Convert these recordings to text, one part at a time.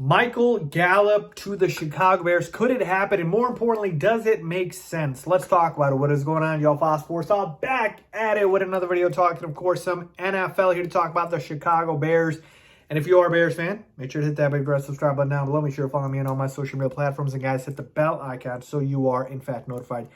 Michael Gallup to the Chicago Bears. Could it happen? And more importantly, does it make sense? Let's talk about it. What is going on, y'all? Faiz Sports all back at it with another video talking, of course, some NFL here to talk about the Chicago Bears. And if you are a Bears fan, make sure to hit that big red subscribe button down below. Make sure to follow me on all my social media platforms. And guys, hit the bell icon so you are, in fact, notified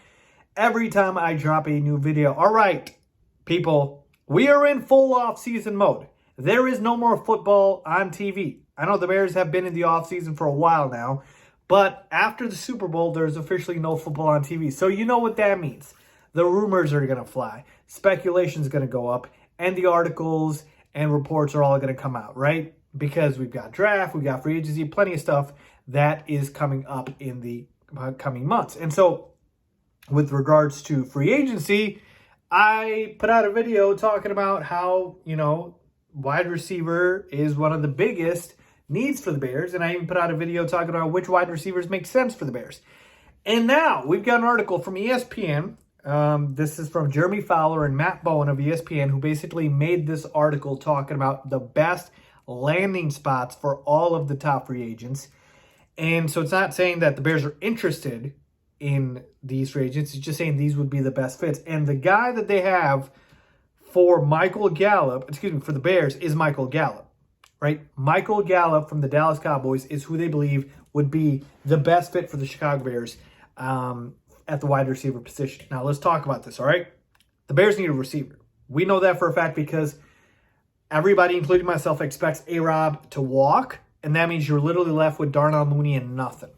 every time I drop a new video. All right, people, we are in full off-season mode. There is no more football on TV. I know the Bears have been in the offseason for a while now, but after the Super Bowl, there's officially no football on TV. So you know what that means. The rumors are going to fly. Speculation is going to go up, and the articles and reports are all going to come out, right? Because we've got draft, we've got free agency, plenty of stuff that is coming up in the coming months. And so with regards to free agency, I put out a video talking about how, wide receiver is one of the biggest needs for the Bears. And I even put out a video talking about which wide receivers make sense for the Bears. And now we've got an article from ESPN. This is from Jeremy Fowler and Matt Bowen of ESPN, who basically made this article talking about the best landing spots for all of the top free agents. And so it's not saying that the Bears are interested in these free agents. It's just saying these would be the best fits. And the guy that they have for Michael Gallup, for the Bears, is Michael Gallup, right? Michael Gallup from the Dallas Cowboys is who they believe would be the best fit for the Chicago Bears at the wide receiver position. Now, let's talk about this, all right? The Bears need a receiver. We know that for a fact because everybody, including myself, expects A-Rob to walk, and that means you're literally left with Darnell Mooney and nothing,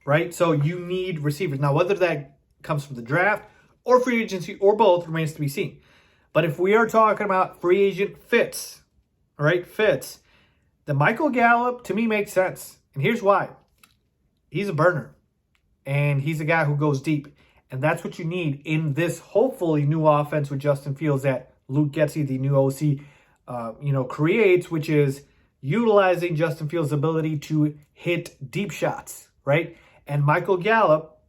right? So you need receivers. Now, whether that comes from the draft or free agency or both remains to be seen. But if we are talking about free agent fits, all right, the Michael Gallup, to me, makes sense. And here's why. He's a burner. And he's a guy who goes deep. And that's what you need in this, hopefully, new offense with Justin Fields that Luke Getsy, the new OC, creates, which is utilizing Justin Fields' ability to hit deep shots, right? And Michael Gallup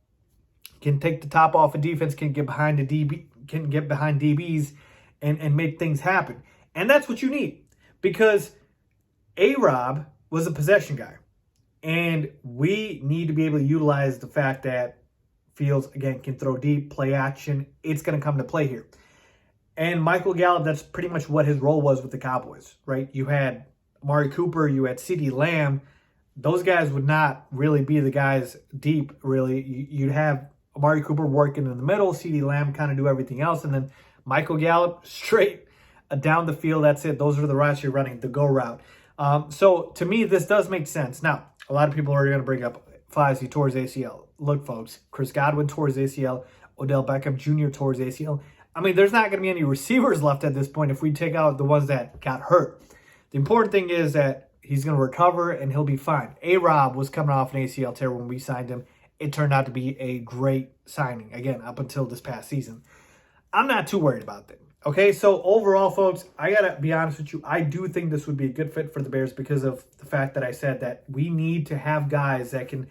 can take the top off a defense, can get behind DBs, and make things happen. And that's what you need, because A-Rob was a possession guy. And we need to be able to utilize the fact that Fields, again, can throw deep, play action. It's going to come to play here. And Michael Gallup, that's pretty much what his role was with the Cowboys, right? You had Amari Cooper, you had CeeDee Lamb. Those guys would not really be the guys deep, really. You'd have Amari Cooper working in the middle, CeeDee Lamb kind of do everything else, and then Michael Gallup straight down the field. That's it. Those are the routes you're running, the go route. So to me, this does make sense. Now, a lot of people are going to bring up Faiz, he tore his ACL. Look, folks, Chris Godwin tore his ACL. Odell Beckham Jr. tore his ACL. I mean, there's not going to be any receivers left at this point if we take out the ones that got hurt. The important thing is that he's going to recover and he'll be fine. A-Rob was coming off an ACL tear when we signed him. It turned out to be a great signing, again, up until this past season. I'm not too worried about that. Okay, so overall, folks, I got to be honest with you. I do think this would be a good fit for the Bears because of the fact that I said that we need to have guys that can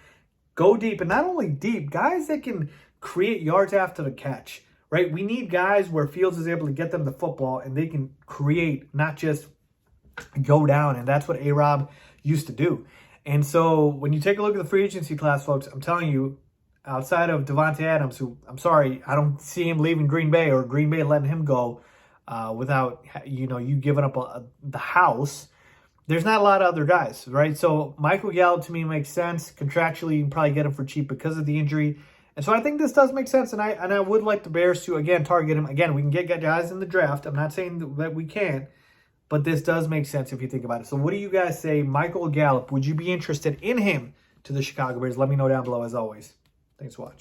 go deep, and not only deep, guys that can create yards after the catch, right? We need guys where Fields is able to get them the football and they can create, not just go down, and that's what A-Rob used to do. And so when you take a look at the free agency class, folks, I'm telling you, outside of Devontae Adams, who, I'm sorry, I don't see him leaving Green Bay or Green Bay letting him go without, you giving up the house. There's not a lot of other guys, right? So Michael Gallup, to me, makes sense. Contractually, you can probably get him for cheap because of the injury. And so I think this does make sense, and I would like the Bears to, again, target him. Again, we can get guys in the draft. I'm not saying that we can't, but this does make sense if you think about it. So what do you guys say? Michael Gallup, would you be interested in him to the Chicago Bears? Let me know down below, as always. Thanks for watching.